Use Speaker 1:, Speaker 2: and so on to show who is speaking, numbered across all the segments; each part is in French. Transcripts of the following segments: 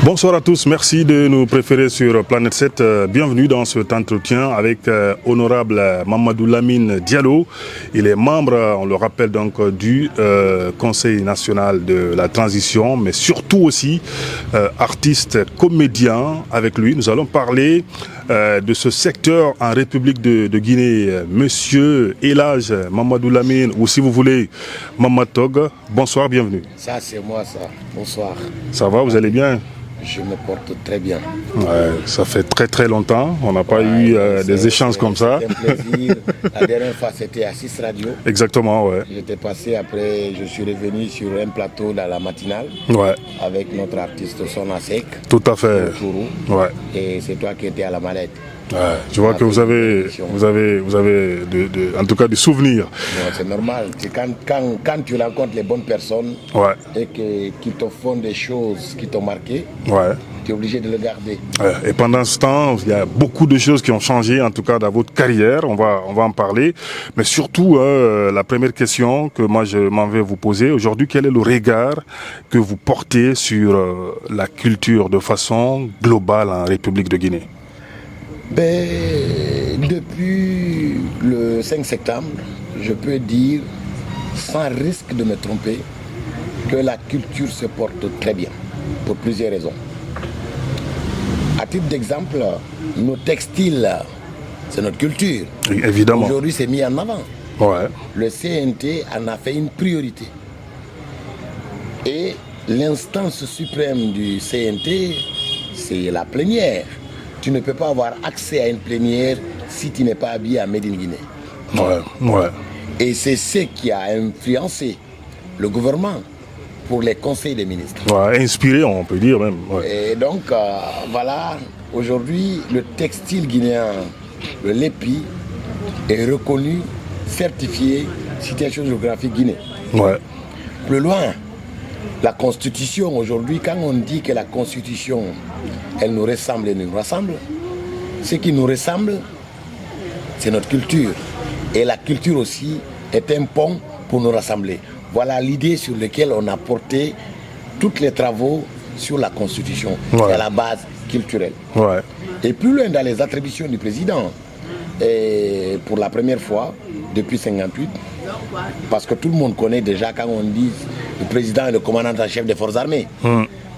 Speaker 1: Bonsoir à tous, merci de nous préférer sur Planète 7. Bienvenue dans cet entretien avec honorable Mamadou Lamine Diallo. Il est membre, on le rappelle donc, du Conseil national de la transition, mais surtout aussi artiste, comédien. Avec lui, nous allons parler de ce secteur en République de Guinée. Monsieur Elhadj Mamadou Lamine, ou si vous voulez, Mamatog, bonsoir, bienvenue.
Speaker 2: Ça, c'est moi, ça. Bonsoir.
Speaker 1: Ça va, vous allez bien?
Speaker 2: Je me porte très bien.
Speaker 1: Ouais, ça fait très longtemps. On n'a pas eu des échanges comme ça.
Speaker 2: C'était un plaisir. La dernière fois, c'était à 6 Radio.
Speaker 1: Exactement, ouais.
Speaker 2: J'étais passé après, je suis revenu sur un plateau dans la matinale.
Speaker 1: Ouais.
Speaker 2: Avec notre artiste Sona Sek.
Speaker 1: Tout à fait.
Speaker 2: Tourou.
Speaker 1: Ouais.
Speaker 2: Et c'est toi qui étais à la mallette.
Speaker 1: Ouais, je vois que vous avez en tout cas des souvenirs.
Speaker 2: C'est normal. Quand tu rencontres les bonnes personnes et qui te font des choses qui t'ont marqué, tu es obligé de le garder.
Speaker 1: Et pendant ce temps, il y a beaucoup de choses qui ont changé, en tout cas dans votre carrière. On va en parler. Mais surtout, la première question que moi je m'en vais vous poser aujourd'hui, quel est le regard que vous portez sur la culture de façon globale en République de Guinée?
Speaker 2: Depuis le 5 septembre, je peux dire, sans risque de me tromper, que la culture se porte très bien, pour plusieurs raisons. À titre d'exemple, nos textiles, c'est notre culture.
Speaker 1: Évidemment.
Speaker 2: Aujourd'hui, c'est mis en avant.
Speaker 1: Ouais.
Speaker 2: Le CNT en a fait une priorité. Et l'instance suprême du CNT, c'est la plénière. Tu ne peux pas avoir accès à une plénière si tu n'es pas habillé à Made in Guinée.
Speaker 1: Ouais.
Speaker 2: Et c'est ce qui a influencé le gouvernement pour les conseils des ministres.
Speaker 1: Ouais, inspiré, on peut dire même. Ouais.
Speaker 2: Et donc, voilà, aujourd'hui, le textile guinéen, le LEPI, est reconnu, certifié, situation géographique Guinée.
Speaker 1: Ouais.
Speaker 2: Plus loin, la Constitution, aujourd'hui, quand on dit que la Constitution, elle nous ressemble et nous rassemble, ce qui nous ressemble, c'est notre culture. Et la culture aussi est un pont pour nous rassembler. Voilà l'idée sur laquelle on a porté tous les travaux sur la Constitution. C'est à la base culturelle.
Speaker 1: Ouais. Et
Speaker 2: plus loin dans les attributions du président, et pour la première fois depuis 1958, parce que tout le monde connaît déjà quand on dit le président est le commandant en chef des forces armées.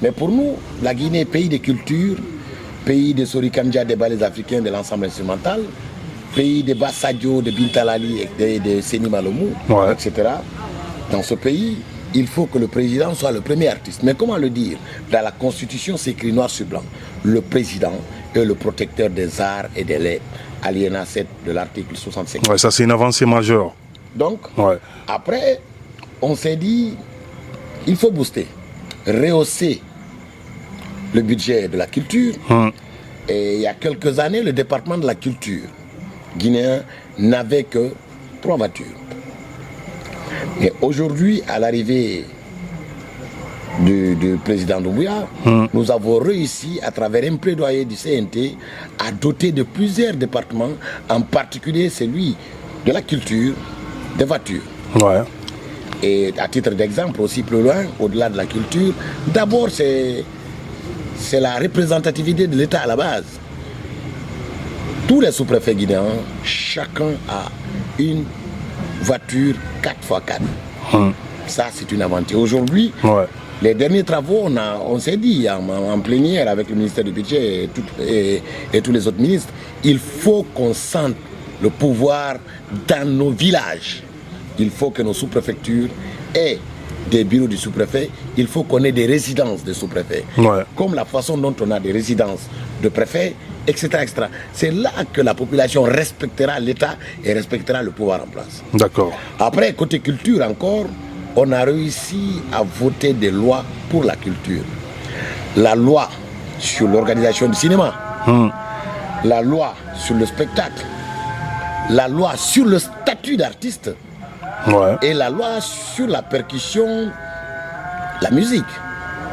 Speaker 2: Mais pour nous, la Guinée, pays de culture, pays de Sori Kandja, des ballets africains, de l'ensemble instrumental, pays de Bassadio, de Bintalali et de Seni Malomou, etc. Dans ce pays, il faut que le président soit le premier artiste. Mais comment le dire? Dans la Constitution, c'est écrit noir sur blanc. Le président est le protecteur des arts et des lettres. Alinéa 7 de l'article 65.
Speaker 1: Ouais, ça c'est une avancée majeure.
Speaker 2: Donc, après, on s'est dit, il faut booster, rehausser le budget de la culture. Et il y a quelques années, le département de la culture guinéen n'avait que 3 voitures. Mais aujourd'hui, à l'arrivée du président Doumbouya, nous avons réussi, à travers un plaidoyer du CNT, à doter de plusieurs départements, en particulier celui de la culture, des voitures. Et à titre d'exemple, aussi plus loin, au-delà de la culture, d'abord c'est la représentativité de l'État à la base. Tous les sous-préfets guinéens, chacun a une voiture 4x4. Ça, c'est une aventure. Aujourd'hui, les derniers travaux, on s'est dit en plénière avec le ministère du Budget et tous les autres ministres, il faut qu'on sente le pouvoir dans nos villages. Il faut que nos sous-préfectures aient des bureaux du sous-préfet. Il faut qu'on ait des résidences de sous-préfets. Comme la façon dont on a des résidences de préfets, etc. C'est là que la population respectera l'État et respectera le pouvoir en place.
Speaker 1: D'accord.
Speaker 2: Après, côté culture encore, on a réussi à voter des lois pour la culture. La loi sur l'organisation du cinéma, la loi sur le spectacle, la loi sur le statut d'artiste et la loi sur la percussion, la musique.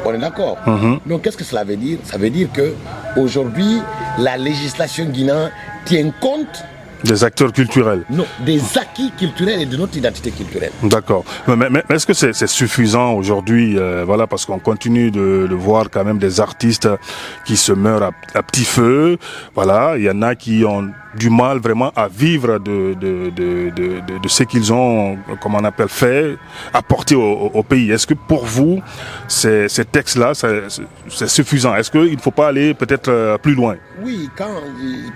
Speaker 2: On est d'accord? Donc qu'est-ce que cela veut dire? Ça veut dire qu'aujourd'hui, la législation guinéenne tient compte
Speaker 1: Des acteurs culturels.
Speaker 2: Non, des acquis culturels et de notre identité culturelle.
Speaker 1: D'accord. Mais est-ce que c'est suffisant aujourd'hui, voilà, parce qu'on continue de voir quand même des artistes qui se meurent à petit feu. Voilà, il y en a qui ont du mal vraiment à vivre de ce qu'ils ont, comment on appelle, fait, apporté au pays. Est-ce que pour vous, ces textes-là, c'est suffisant? Est-ce qu'il ne faut pas aller peut-être plus loin?
Speaker 2: Oui,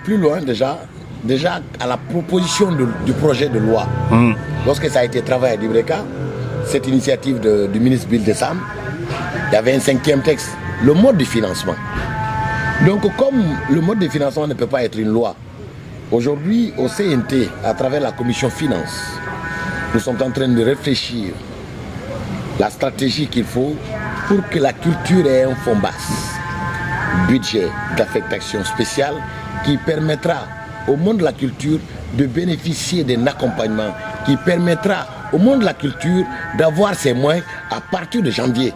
Speaker 2: plus loin déjà à la proposition du projet de loi, lorsque ça a été travaillé à Libreka, cette initiative du ministre Bill Dessam, il y avait un 5e texte, le mode de financement. Donc comme le mode de financement ne peut pas être une loi, aujourd'hui au CNT, à travers la commission finance, nous sommes en train de réfléchir la stratégie qu'il faut pour que la culture ait un fonds basse, budget d'affectation spéciale qui permettra au monde de la culture de bénéficier d'un accompagnement qui permettra au monde de la culture d'avoir ses moyens à partir de janvier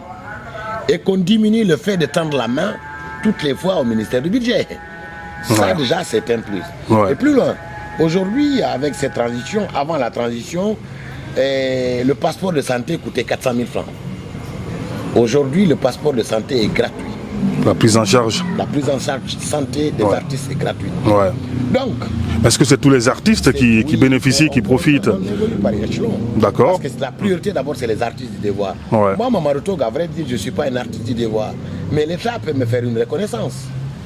Speaker 2: et qu'on diminue le fait de tendre la main toutes les fois au ministère du budget. Ça déjà c'est un plus. Et plus loin, aujourd'hui avec cette transition, avant la transition, le passeport de santé coûtait 400 000 francs. Aujourd'hui le passeport de santé est gratuit.
Speaker 1: La prise en charge.
Speaker 2: La prise en charge santé des artistes est gratuite.
Speaker 1: Ouais.
Speaker 2: Donc,
Speaker 1: est-ce que c'est tous les artistes qui bénéficient, qui profitent? D'accord.
Speaker 2: Parce que la priorité d'abord, c'est les artistes du devoir.
Speaker 1: Ouais.
Speaker 2: Moi, Mamadou Togo, à vrai dire, je ne suis pas un artiste du devoir. Mais l'État peut me faire une reconnaissance.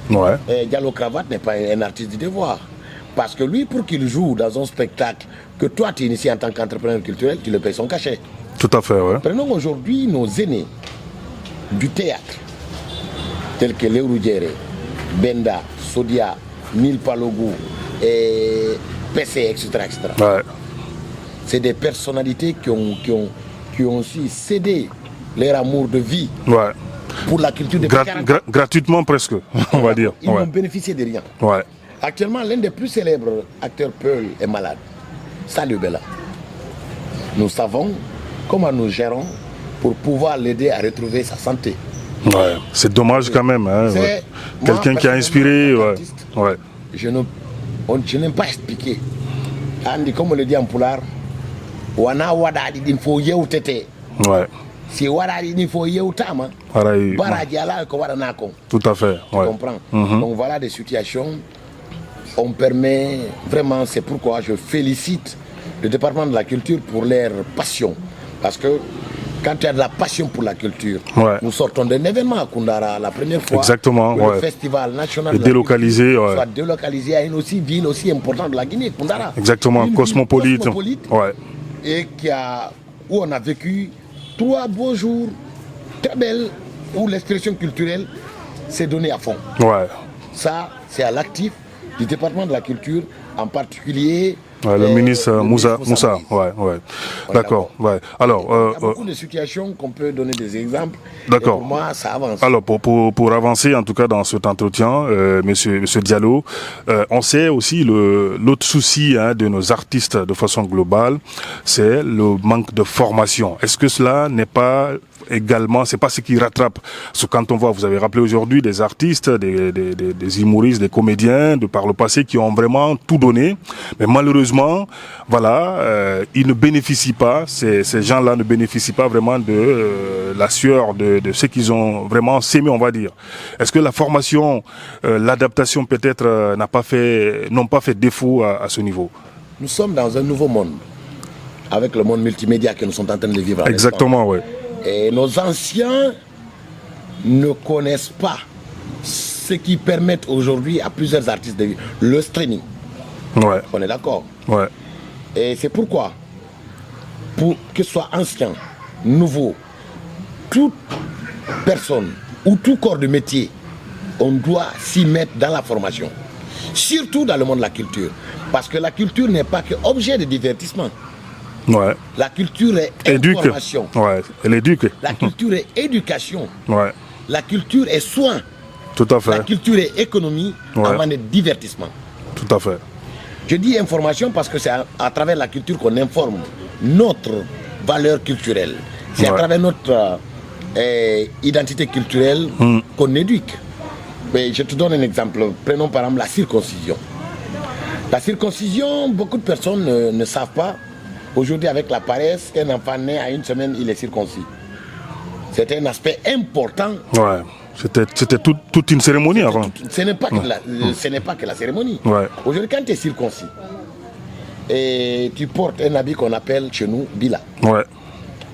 Speaker 1: Ouais.
Speaker 2: Diallo Cravate n'est pas un artiste du devoir. Parce que lui, pour qu'il joue dans un spectacle que toi, tu inities en tant qu'entrepreneur culturel, tu le payes son cachet.
Speaker 1: Tout à fait, ouais.
Speaker 2: Prenons aujourd'hui nos aînés du théâtre, tels que Léo Ruggiere, Benda, Sodia, Nil Palogou, et PC, etc.
Speaker 1: Ouais.
Speaker 2: C'est des personnalités qui ont aussi cédé leur amour de vie pour la culture de
Speaker 1: gratuitement presque, on va dire.
Speaker 2: Ils n'ont bénéficié de rien.
Speaker 1: Ouais.
Speaker 2: Actuellement, l'un des plus célèbres acteurs Peul est malade. Salut Bella. Nous savons comment nous gérons pour pouvoir l'aider à retrouver sa santé.
Speaker 1: Ouais, c'est dommage quand même. Hein, quelqu'un qui a inspiré. Ouais.
Speaker 2: Je n'aime pas expliquer. Andi, comme on le dit en poulard, wana wada il faut yeutete. Ouais. Si wada il faut yeutama. Baraji ala ko wada nako.
Speaker 1: Tout à fait.
Speaker 2: Tu comprends. Donc voilà des situations. On permet vraiment, c'est pourquoi je félicite le département de la culture pour leur passion, parce que quand tu as de la passion pour la culture, nous sortons d'un événement à Koundara la première fois.
Speaker 1: Exactement,
Speaker 2: le festival national de
Speaker 1: délocalisé,
Speaker 2: la culture soit délocalisé à une ville aussi importante de la Guinée, Koundara.
Speaker 1: Exactement, cosmopolite.
Speaker 2: Et où on a vécu 3 beaux jours très belles, où l'expression culturelle s'est donnée à fond. Ça, c'est à l'actif du département de la culture, en particulier.
Speaker 1: Le ministre Moussa. D'accord. Alors,
Speaker 2: il y a beaucoup de situations qu'on peut donner des exemples.
Speaker 1: D'accord.
Speaker 2: Pour moi, ça avance.
Speaker 1: Alors, pour avancer, en tout cas, dans cet entretien, monsieur Diallo, on sait aussi l'autre souci de nos artistes de façon globale, c'est le manque de formation. Est-ce que cela n'est pas également, c'est pas ce qui rattrape? Parce que quand on voit, vous avez rappelé aujourd'hui des artistes, des humoristes, des comédiens de par le passé qui ont vraiment tout donné, mais malheureusement, ils ne bénéficient pas, ces gens-là ne bénéficient pas vraiment de la sueur de ce qu'ils ont vraiment sémé, on va dire. Est-ce que la formation, l'adaptation peut-être n'ont pas fait défaut à ce niveau?
Speaker 2: Nous sommes dans un nouveau monde, avec le monde multimédia que nous sommes en train de vivre.
Speaker 1: Exactement, oui.
Speaker 2: Et nos anciens ne connaissent pas ce qui permet aujourd'hui à plusieurs artistes de vivre. Le streaming.
Speaker 1: Ouais.
Speaker 2: On est d'accord.
Speaker 1: Ouais.
Speaker 2: Et c'est pourquoi, pour que ce soit ancien, nouveau, toute personne ou tout corps de métier, on doit s'y mettre dans la formation. Surtout dans le monde de la culture. Parce que la culture n'est pas qu'objet de divertissement.
Speaker 1: Ouais.
Speaker 2: La culture est information.
Speaker 1: Ouais, elle éduque.
Speaker 2: La culture est éducation.
Speaker 1: Ouais.
Speaker 2: La culture est soin.
Speaker 1: Tout à fait.
Speaker 2: La culture est économie avant d'être divertissement.
Speaker 1: Tout à fait.
Speaker 2: Je dis information parce que c'est à travers la culture qu'on informe notre valeur culturelle. C'est à travers notre identité culturelle qu'on éduque. Mais je te donne un exemple. Prenons par exemple la circoncision. La circoncision, beaucoup de personnes ne savent pas. Aujourd'hui, avec la paresse, qu'un enfant naît à une semaine, il est circoncis. C'était un aspect important.
Speaker 1: Ouais. C'était toute une cérémonie avant.
Speaker 2: Ce n'est pas, que la cérémonie.
Speaker 1: Ouais.
Speaker 2: Aujourd'hui, quand tu es circoncis, et tu portes un habit qu'on appelle chez nous bila.
Speaker 1: Ouais.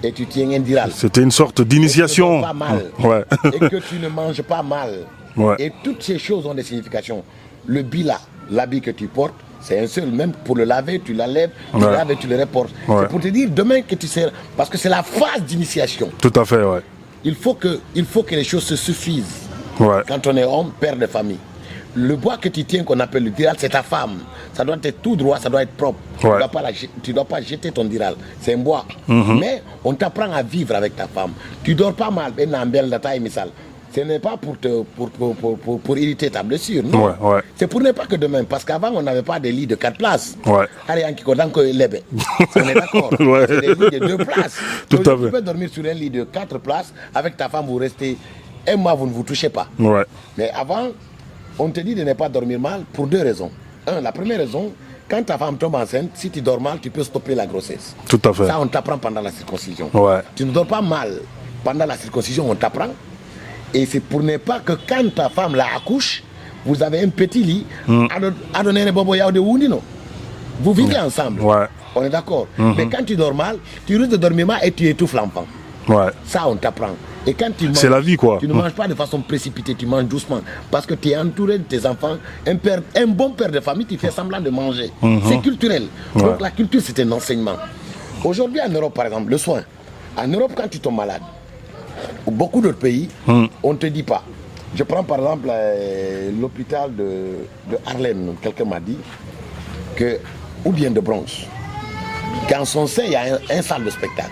Speaker 2: Et tu tiens un diral.
Speaker 1: C'était une sorte d'initiation.
Speaker 2: Pas mal.
Speaker 1: Ouais.
Speaker 2: Et que tu ne manges pas mal.
Speaker 1: Ouais.
Speaker 2: Et toutes ces choses ont des significations. Le bila, l'habit que tu portes, c'est un seul. Même pour le laver, tu la lèves, tu
Speaker 1: ouais.
Speaker 2: laves et tu le reportes.
Speaker 1: Ouais.
Speaker 2: C'est pour te dire demain que tu sais. Parce que c'est la phase d'initiation.
Speaker 1: Tout à fait, ouais.
Speaker 2: Il faut que les choses se suffisent.
Speaker 1: Ouais.
Speaker 2: Quand on est homme, père de famille. Le bois que tu tiens, qu'on appelle le diral, c'est ta femme. Ça doit être tout droit, ça doit être propre.
Speaker 1: Ouais.
Speaker 2: Tu ne dois pas jeter ton diral. C'est un bois. Mais on t'apprend à vivre avec ta femme. Tu ne dors pas mal. Ce n'est pas pour irriter ta blessure. Non.
Speaker 1: Ouais, ouais.
Speaker 2: C'est pour ne pas que demain. Parce qu'avant, on n'avait pas des lits de 4 places.
Speaker 1: Ouais.
Speaker 2: On est d'accord.
Speaker 1: Ouais.
Speaker 2: C'est des lits de 2 places.
Speaker 1: Tout
Speaker 2: Donc,
Speaker 1: à fait.
Speaker 2: tu peux dormir sur un lit de 4 places. Avec ta femme, vous restez un mois, vous ne vous touchez pas.
Speaker 1: Ouais.
Speaker 2: Mais avant, on te dit de ne pas dormir mal pour 2 raisons. La première raison, quand ta femme tombe enceinte, si tu dors mal, tu peux stopper la grossesse.
Speaker 1: Tout à fait.
Speaker 2: Ça, on t'apprend pendant la circoncision.
Speaker 1: Ouais.
Speaker 2: Tu ne dors pas mal pendant la circoncision, on t'apprend. Et c'est pour ne pas que quand ta femme la accouche, vous avez un petit lit à donner un boboya de Wundino. Vous vivez ensemble.
Speaker 1: Ouais.
Speaker 2: On est d'accord. Mais quand tu dors mal, tu risques de dormir mal et tu étouffes l'enfant.
Speaker 1: Ouais.
Speaker 2: Ça, on t'apprend. Et quand tu manges,
Speaker 1: c'est la vie, quoi.
Speaker 2: Tu ne manges pas de façon précipitée, tu manges doucement. Parce que tu es entouré de tes enfants. Un bon père de famille, tu fais semblant de manger. C'est culturel.
Speaker 1: Ouais.
Speaker 2: Donc la culture, c'est un enseignement. Aujourd'hui, en Europe, par exemple, le soin. En Europe, quand tu tombes malade, ou beaucoup d'autres pays, on ne te dit pas. Je prends par exemple l'hôpital de Harlem. Quelqu'un m'a dit que, ou bien de Bronx, qu'en son sein, il y a un salle de spectacle.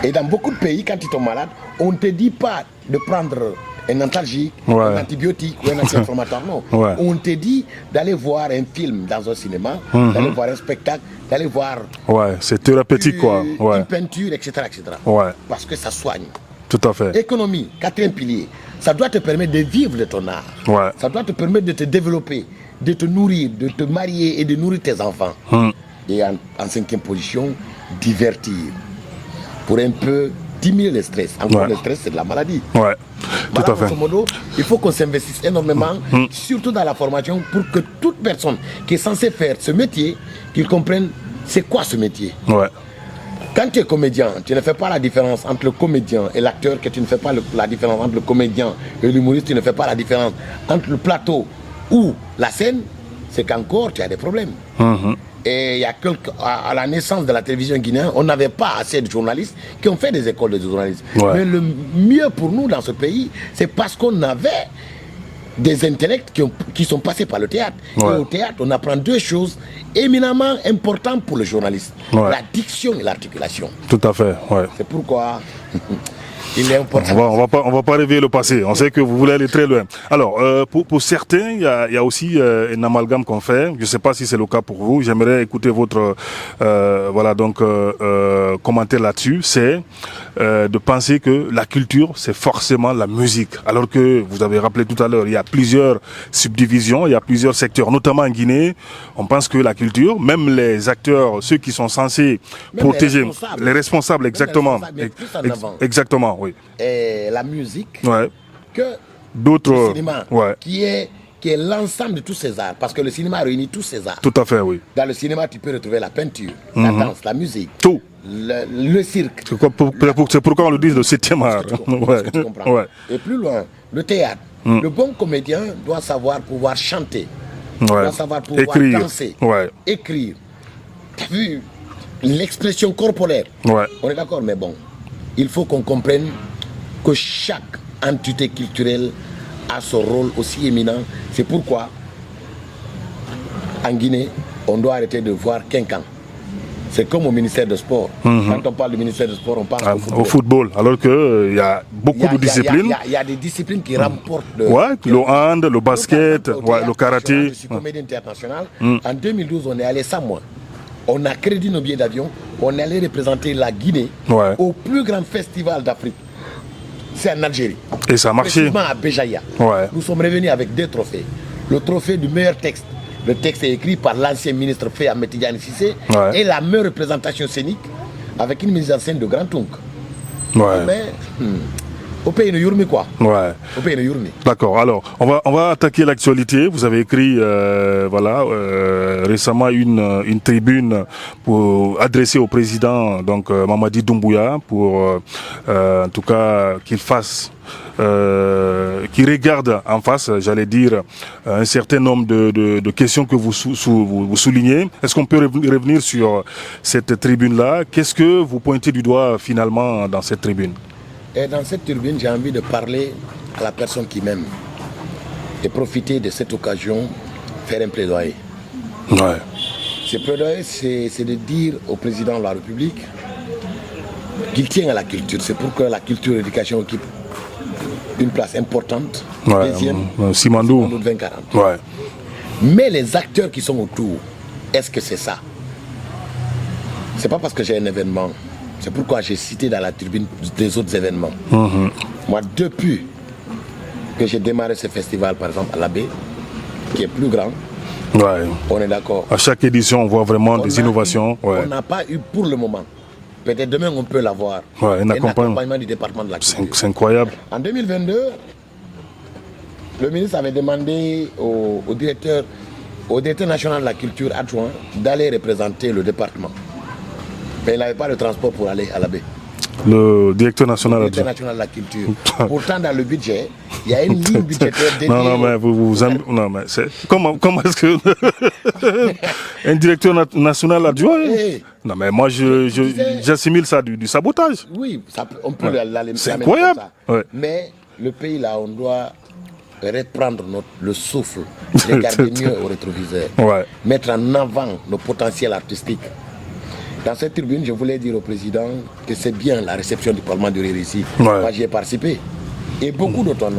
Speaker 2: Et dans beaucoup de pays, quand tu tombes malade, on ne te dit pas de prendre un antalgique,
Speaker 1: ouais.
Speaker 2: un antibiotique ou un anti-inflammatoire. Non.
Speaker 1: Ouais.
Speaker 2: On te dit d'aller voir un film dans un cinéma, d'aller voir un spectacle, d'aller voir
Speaker 1: ouais, c'est thérapeutique, quoi. Ouais.
Speaker 2: Une peinture, etc., etc.
Speaker 1: Ouais.
Speaker 2: Parce que ça soigne.
Speaker 1: Tout à fait.
Speaker 2: Économie, 4e pilier. Ça doit te permettre de vivre de ton art.
Speaker 1: Ouais.
Speaker 2: Ça doit te permettre de te développer, de te nourrir, de te marier et de nourrir tes enfants. Et en 5e position, divertir. Pour un peu diminuer le stress. Encore, le stress, c'est de la maladie.
Speaker 1: Ouais, tout à fait.
Speaker 2: Grosso modo, il faut qu'on s'investisse énormément, surtout dans la formation, pour que toute personne qui est censée faire ce métier, qu'il comprenne c'est quoi ce métier.
Speaker 1: Ouais.
Speaker 2: Quand tu es comédien, tu ne fais pas la différence entre le comédien et l'acteur, que tu ne fais pas la différence entre le comédien et l'humoriste, tu ne fais pas la différence entre le plateau ou la scène, c'est qu'encore tu as des problèmes. Et il y a à la naissance de la télévision guinéenne, on n'avait pas assez de journalistes qui ont fait des écoles de journalistes.
Speaker 1: Ouais.
Speaker 2: Mais le mieux pour nous dans ce pays, c'est parce qu'on avait des intellects qui sont passés par le théâtre. Ouais. Et au théâtre, on apprend 2 choses éminemment importantes pour le journaliste. Ouais. La diction et l'articulation.
Speaker 1: Tout à fait, ouais.
Speaker 2: C'est pourquoi... Il est important.
Speaker 1: On va pas réveiller le passé. On sait que vous voulez aller très loin. Alors, pour certains, il y a aussi un amalgame qu'on fait. Je ne sais pas si c'est le cas pour vous. J'aimerais écouter votre commentaire là-dessus. C'est de penser que la culture, c'est forcément la musique. Alors que vous avez rappelé tout à l'heure, il y a plusieurs subdivisions, il y a plusieurs secteurs, notamment en Guinée. On pense que la culture, même les acteurs, ceux qui sont censés protéger, les responsables, exactement, exactement. Oui.
Speaker 2: Et la musique,
Speaker 1: ouais.
Speaker 2: Que
Speaker 1: d'autres,
Speaker 2: le cinéma,
Speaker 1: ouais.
Speaker 2: qui est l'ensemble de tous ces arts, parce que le cinéma réunit tous ces arts.
Speaker 1: Tout à fait, oui.
Speaker 2: Dans le cinéma, tu peux retrouver la peinture, la danse, la musique,
Speaker 1: tout.
Speaker 2: Le cirque.
Speaker 1: C'est pourquoi on le dit le 7e art.
Speaker 2: Tu comprends. Ouais. Et plus loin, le théâtre. Le bon comédien doit savoir pouvoir chanter, doit savoir pouvoir danser, écrire. Tu as vu l'expression corporelle.
Speaker 1: Ouais.
Speaker 2: On est d'accord, mais bon. Il faut qu'on comprenne que chaque entité culturelle a son rôle aussi éminent. C'est pourquoi, en Guinée, on doit arrêter de voir Quincan. C'est comme au ministère des Sports. Quand on parle du ministère des Sports, on parle
Speaker 1: au football. Alors qu'il y a beaucoup de disciplines.
Speaker 2: Il y a des disciplines qui remportent le
Speaker 1: hand, le basket, le karaté.
Speaker 2: Je suis comédien international. En 2012, on est allé 100 mois. On a crédit nos billets d'avion, on est allé représenter la Guinée au plus grand festival d'Afrique. C'est en Algérie.
Speaker 1: Et ça a marché.
Speaker 2: Précisément à Béjaïa. Nous sommes revenus avec 2 trophées. Le trophée du meilleur texte, Le texte est écrit par l'ancien ministre Fé Ahmed Tidiane Cissé et la meilleure représentation scénique avec une mise en scène de Grand Tonk. Mais au pays de Yourmi quoi. Au pays de Yourmi.
Speaker 1: D'accord. Alors, on va attaquer l'actualité. Vous avez écrit récemment une tribune pour adresser au président donc Mamadi Doumbouya pour en tout cas qu'il fasse qui regarde en face, j'allais dire, un certain nombre de questions que vous soulignez. Est-ce qu'on peut revenir sur cette tribune-là? Qu'est-ce que vous pointez du doigt finalement dans cette tribune?
Speaker 2: Et dans cette tribune, j'ai envie de parler à la personne qui m'aime et profiter de cette occasion, faire un plaidoyer. Ce plaidoyer, c'est de dire au président de la République qu'il tient à la culture. C'est pour que la culture et l'éducation occupent une place importante. Deuxième,
Speaker 1: Simandou
Speaker 2: 2040. Mais les acteurs qui sont autour, est-ce que c'est ça? C'est pas parce que j'ai un événement. C'est pourquoi j'ai cité dans la tribune des autres événements. Moi, depuis que j'ai démarré ce festival, par exemple, à l'Abbé, qui est plus grand, on est d'accord.
Speaker 1: À chaque édition, on voit vraiment des innovations.
Speaker 2: On n'a pas eu pour le moment. Peut-être demain, on peut l'avoir.
Speaker 1: Un
Speaker 2: accompagnement du département de la culture.
Speaker 1: C'est incroyable.
Speaker 2: En 2022, le ministre avait demandé au directeur national de la culture adjoint d'aller représenter le département. Mais il n'avait pas de transport pour aller à l'Abbé.
Speaker 1: Le directeur national
Speaker 2: de la culture. Pourtant, dans le budget, il y a une ligne budgétaire dédiée.
Speaker 1: Non, mais comment est-ce que un directeur national adjoint? Non, mais moi, j'assimile ça du sabotage.
Speaker 2: Oui, on peut l'amener.
Speaker 1: C'est incroyable.
Speaker 2: Mais le pays, là, on doit reprendre le souffle, regarder mieux au rétroviseur, mettre en avant nos potentiels artistiques. Dans cette tribune, je voulais dire au président que c'est bien la réception du Parlement du Rire ici. Moi, j'y ai participé. Et beaucoup d'autres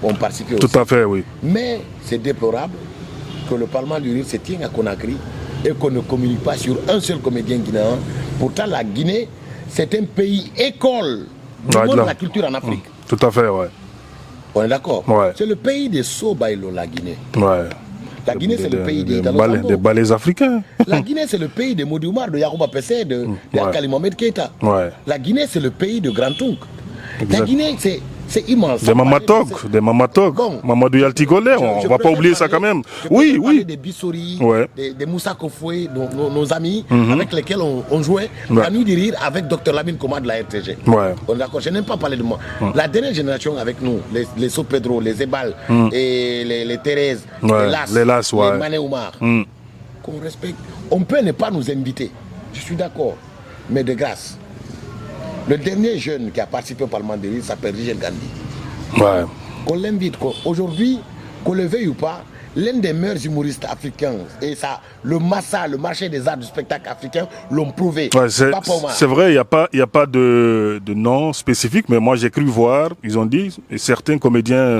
Speaker 2: ont participé aussi.
Speaker 1: Tout à fait, oui.
Speaker 2: Mais c'est déplorable que le Parlement du Rire se tienne à Conakry et qu'on ne communique pas sur un seul comédien guinéen. Pourtant, la Guinée, c'est un pays école du monde de la culture en Afrique.
Speaker 1: Tout à fait,
Speaker 2: On est d'accord. C'est le pays des Sobaïlo, la Guinée. La Guinée, c'est le pays des
Speaker 1: ballets africains.
Speaker 2: La Guinée, c'est le pays de Modi Oumar, de Yarouba Pessé, de Akali Mohamed Keïta. La Guinée, c'est le pays de Grand Tonk. La Guinée, c'est immense.
Speaker 1: Des Mamatog, Mamadou Yaltigolé, on ne va pas oublier ça quand même. Oui.
Speaker 2: Des Bissori, des Moussa Kofoué, nos amis avec lesquels on jouait la nuit du rire avec Dr Lamine Koma de la RTG. On est d'accord, je n'aime pas parler de moi. La dernière génération avec nous, les So Pedro, les Ebal, et les Thérèse, les Las, les Mané Oumar, qu'on respecte. On peut ne pas nous inviter, je suis d'accord, mais de grâce. Le dernier jeune qui a participé au Parlement de Rire s'appelle Rigel Gandhi. Qu'on l'invite. Aujourd'hui, qu'on le veuille ou pas, l'un des meilleurs humoristes africains, et ça, le marché des arts du spectacle africain l'ont prouvé.
Speaker 1: C'est vrai, il n'y a pas de nom spécifique, mais moi j'ai cru voir, ils ont dit, et certains comédiens...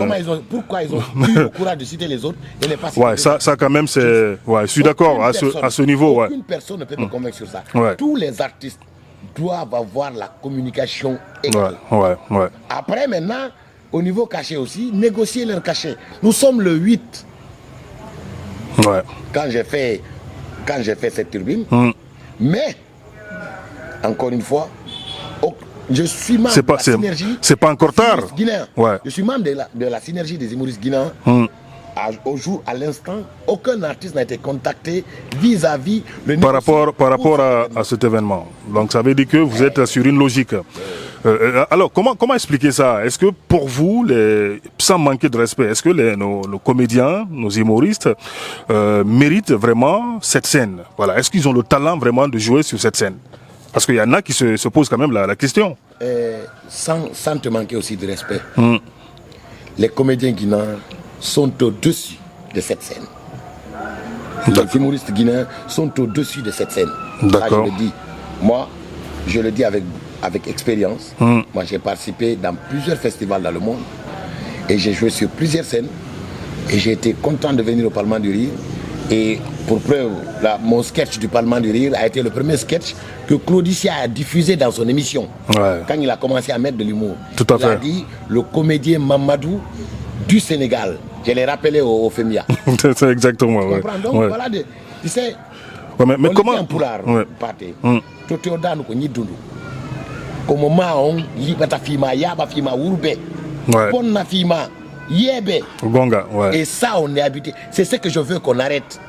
Speaker 2: Pourquoi ils ont eu le courage de citer les autres et ne pas citer
Speaker 1: ça quand même, c'est... je suis d'accord à ce niveau.
Speaker 2: Aucune personne ne peut me convaincre sur ça. Tous les artistes doivent avoir la communication égale. Après, maintenant, au niveau cachet aussi, négocier leur cachet. Nous sommes le 8. Quand j'ai fait cette turbine. Mais, encore une fois, je suis membre de la synergie.
Speaker 1: C'est pas encore tard.
Speaker 2: Je suis membre de la synergie des humoristes guinéens. Au jour, à l'instant, aucun artiste n'a été contacté vis-à-vis le
Speaker 1: par rapport à cet événement. Donc ça veut dire que vous êtes sur une logique. Alors comment expliquer ça? Est-ce que pour vous, sans manquer de respect, est-ce que nos comédiens, nos humoristes méritent vraiment cette scène? Est-ce qu'ils ont le talent vraiment de jouer sur cette scène? Parce qu'il y en a qui se posent quand même la question.
Speaker 2: Sans te manquer aussi de respect, les comédiens guinéens sont au-dessus de cette scène. Les humoristes guinéens sont au-dessus de cette scène. Ça, je le dis. Moi, je le dis avec expérience. Moi, j'ai participé dans plusieurs festivals dans le monde et j'ai joué sur plusieurs scènes et j'ai été content de venir au Parlement du Rire. Et pour preuve, mon sketch du Parlement du Rire a été le premier sketch que Claudicia a diffusé dans son émission. Quand il a commencé à mettre de l'humour.
Speaker 1: Tout à fait.
Speaker 2: Il a dit le comédien Mamadou du Sénégal je l'ai rappelé au FEMIA.
Speaker 1: C'est exactement,
Speaker 2: tu comprends? Donc voilà, tu sais,
Speaker 1: mais comment
Speaker 2: et ça, on est habitué. C'est ce que je veux qu'on arrête.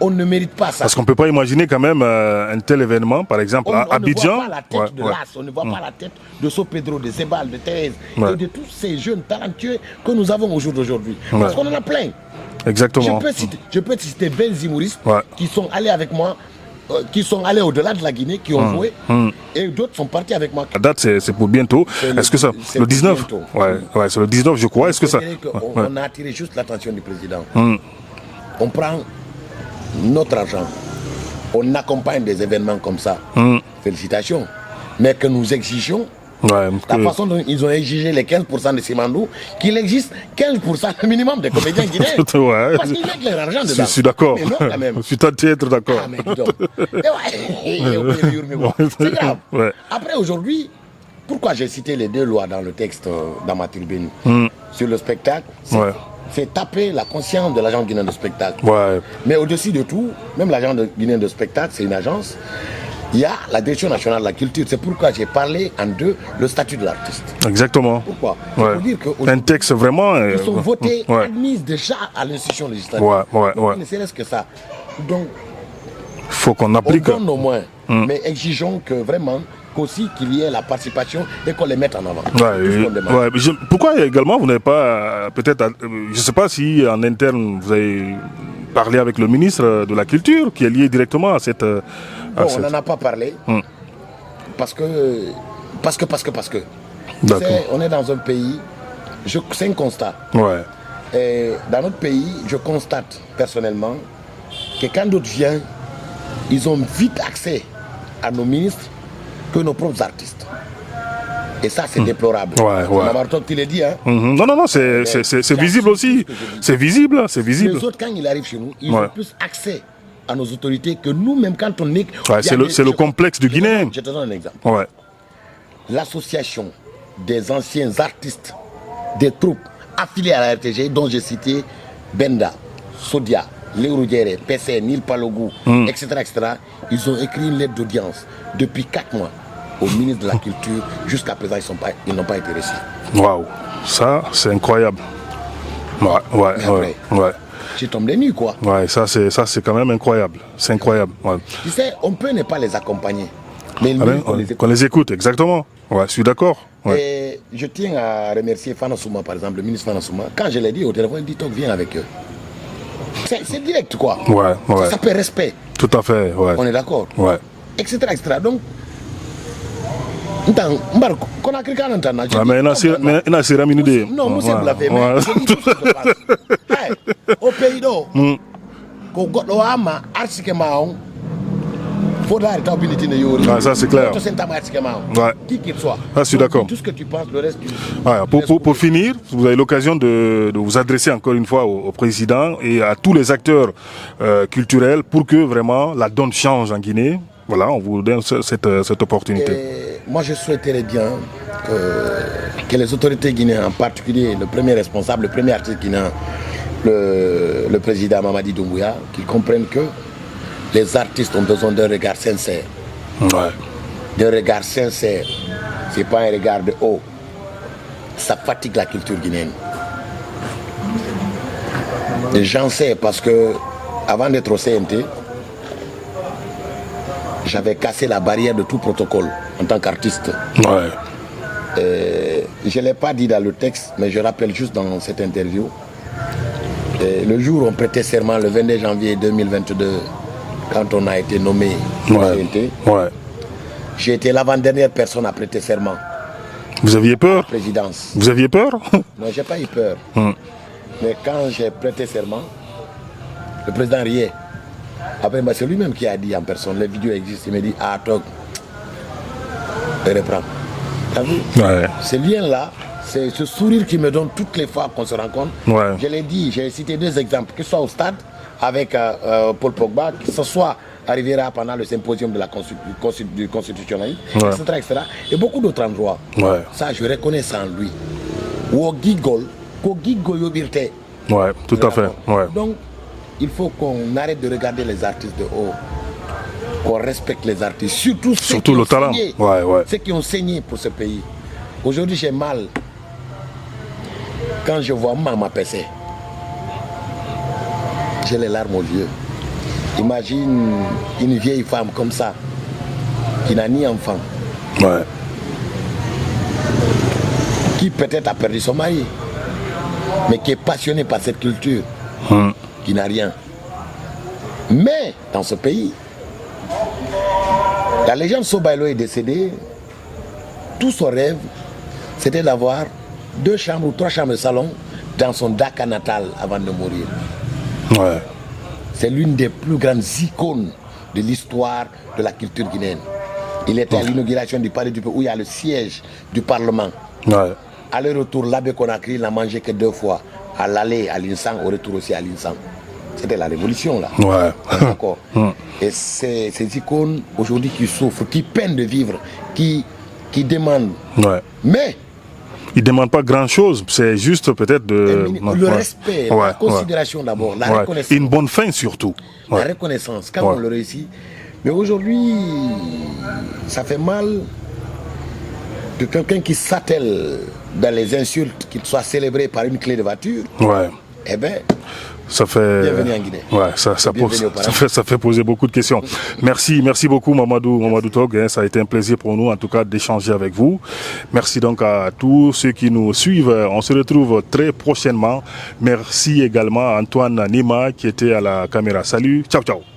Speaker 2: On ne mérite pas ça.
Speaker 1: Parce qu'on ne peut pas imaginer quand même un tel événement, par exemple, à Abidjan.
Speaker 2: On ne voit pas la tête de l'As, on ne voit pas la tête de So Pedro, de Sebal, de Thérèse, et de tous ces jeunes talentueux que nous avons au jour d'aujourd'hui. Parce qu'on en a plein.
Speaker 1: Exactement.
Speaker 2: Je peux citer 20 zimouristes qui sont allés avec moi, qui sont allés au-delà de la Guinée, qui ont joué, et d'autres sont partis avec moi.
Speaker 1: La date, c'est pour bientôt. Est-ce que ça, le 19? Ouais, c'est le 19, je crois. Est-ce que ça...
Speaker 2: On a attiré juste l'attention du président. On prend notre argent, on accompagne des événements comme ça. Félicitations. Mais que nous exigeons, la façon dont ils ont exigé les 15% de Simandou, qu'il existe 15% minimum des comédiens guinéens. Parce qu'ils mettent leur argent dedans.
Speaker 1: Je suis d'accord. Je suis tenté d'être d'accord.
Speaker 2: Ah, mais c'est grave. Après, aujourd'hui, pourquoi j'ai cité les 2 lois dans le texte, dans ma tribune, sur le spectacle? C'est taper la conscience de l'agent guinéen de spectacle. Mais au-dessus de tout, même l'agent guinéen de spectacle, c'est une agence. Il y a la Direction nationale de la culture. C'est pourquoi j'ai parlé en 2 le statut de l'artiste.
Speaker 1: Exactement.
Speaker 2: Pourquoi? Pour dire que
Speaker 1: un texte vraiment...
Speaker 2: Ils sont votés, admis déjà à l'institution législative. Donc, ne serait-ce que ça. Donc,
Speaker 1: il faut qu'on applique.
Speaker 2: On donne au moins, mais exigeons que vraiment... aussi qu'il y ait la participation et qu'on les mette en avant.
Speaker 1: Pourquoi également vous n'avez pas, peut-être, je ne sais pas si en interne vous avez parlé avec le ministre de la Culture qui est lié directement à cette...
Speaker 2: on n'en a pas parlé parce que on est dans un pays, c'est un constat. Et dans notre pays, je constate personnellement que quand d'autres viennent, ils ont vite accès à nos ministres que nos propres artistes. Et ça, c'est déplorable. Tu l'as dit, hein?
Speaker 1: Non, c'est visible aussi. C'est visible.
Speaker 2: Les autres, quand ils arrivent chez nous, ils ont plus accès à nos autorités que nous-mêmes quand on est...
Speaker 1: c'est le complexe du Guinée.
Speaker 2: Je te donne un exemple. L'association des anciens artistes des troupes affiliées à la RTG, dont j'ai cité Benda, Sodia, Léo Ruggiere, PC, Nil Palogou, etc., ils ont écrit une lettre d'audience depuis 4 mois au ministre de la Culture. Jusqu'à présent, ils n'ont pas été reçus.
Speaker 1: Waouh, ça c'est incroyable.
Speaker 2: J'ai tombé nu, quoi.
Speaker 1: Ça c'est quand même incroyable. C'est incroyable.
Speaker 2: Tu sais, on peut ne pas les accompagner, mais
Speaker 1: qu'on les écoute, exactement. Je suis d'accord.
Speaker 2: Et je tiens à remercier Fana Souma, par exemple, le ministre Fana Souma. Quand je l'ai dit au téléphone, il dit toi, viens avec eux. C'est direct, quoi. Ça fait respect.
Speaker 1: Tout à fait.
Speaker 2: On est d'accord. Etc. Donc, non, moi, c'est blavé. Mais je dis tout ce qui se passe. Au pays d'eau,
Speaker 1: ça c'est clair.
Speaker 2: Qui qu'il soit.
Speaker 1: Je suis d'accord.
Speaker 2: Tout ce que tu penses, le reste
Speaker 1: pour finir, vous avez l'occasion de vous adresser encore une fois au président et à tous les acteurs culturels pour que vraiment la donne change en Guinée. Voilà, on vous donne cette opportunité.
Speaker 2: Et moi, je souhaiterais bien que les autorités guinéennes, en particulier le premier responsable, le premier artiste guinéen, le président Mamadi Doumbouya, qu'ils comprennent que les artistes ont besoin d'un regard sincère. D'un regard sincère. Ce n'est pas un regard de haut. Ça fatigue la culture guinéenne. Et j'en sais parce que avant d'être au CNT, j'avais cassé la barrière de tout protocole en tant qu'artiste. Je ne l'ai pas dit dans le texte, mais je rappelle juste dans cette interview. Le jour où on prêtait serment, le 22 janvier 2022, quand on a été nommé CNT, j'ai été l'avant-dernière personne à prêter serment.
Speaker 1: Vous aviez peur?
Speaker 2: Présidence.
Speaker 1: Vous aviez peur?
Speaker 2: Non, j'ai pas eu peur. Mais quand j'ai prêté serment, le président riait. Après, c'est lui-même qui a dit en personne, les vidéos existent, il m'a dit, ah, toc, reprends. T'as vu? Ce lien-là, c'est ce sourire qui me donne toutes les fois qu'on se rencontre. Je l'ai dit, j'ai cité 2 exemples, que ce soit au stade avec Paul Pogba, que ce soit à Riviera pendant le symposium de la du constitutionnalisme, etc. Et beaucoup d'autres endroits. Ça, je reconnais ça en lui. Wo gigol, ko gigo yobirte,
Speaker 1: Ouais, tout à fait. Ouais.
Speaker 2: Donc, il faut qu'on arrête de regarder les artistes de haut, qu'on respecte les artistes, surtout ceux qui ont saigné, ceux qui ont saigné pour ce pays. Aujourd'hui, j'ai mal quand je vois Mama Pessé. J'ai les larmes aux yeux. Imagine une vieille femme comme ça, qui n'a ni enfant, qui peut-être a perdu son mari, mais qui est passionnée par cette culture, qui n'a rien. Mais dans ce pays, la légende Sobaïlo est décédée. Tout son rêve, c'était d'avoir 2 chambres ou 3 chambres de salon dans son Dakar natal avant de mourir.
Speaker 1: Ouais.
Speaker 2: C'est l'une des plus grandes icônes de l'histoire de la culture guinéenne. Il était à l'inauguration du palais du Peuple où il y a le siège du Parlement. Ouais. Aller-retour, l'abbé Conakry n'a mangé que 2 fois. À l'aller à l'Insang, au retour aussi à l'Insang. C'était la révolution là. Ouais. D'accord. Et ces icônes aujourd'hui qui souffrent, qui peinent de vivre, qui demandent. Ouais. Mais
Speaker 1: ils ne demandent pas grand-chose, c'est juste peut-être de...
Speaker 2: Le respect, la considération d'abord, la reconnaissance.
Speaker 1: Une bonne fin surtout.
Speaker 2: La reconnaissance, quand on le réussit. Mais aujourd'hui, ça fait mal de quelqu'un qui s'attelle dans les insultes, qu'il soit célébré par une clé de voiture. Ouais. Eh bien...
Speaker 1: Ça fait,
Speaker 2: bienvenue en Guinée.
Speaker 1: Ouais, ça fait poser beaucoup de questions. Merci beaucoup Mamadou Tog. Hein, ça a été un plaisir pour nous en tout cas d'échanger avec vous. Merci donc à tous ceux qui nous suivent. On se retrouve très prochainement. Merci également à Antoine Nima qui était à la caméra. Salut, ciao ciao.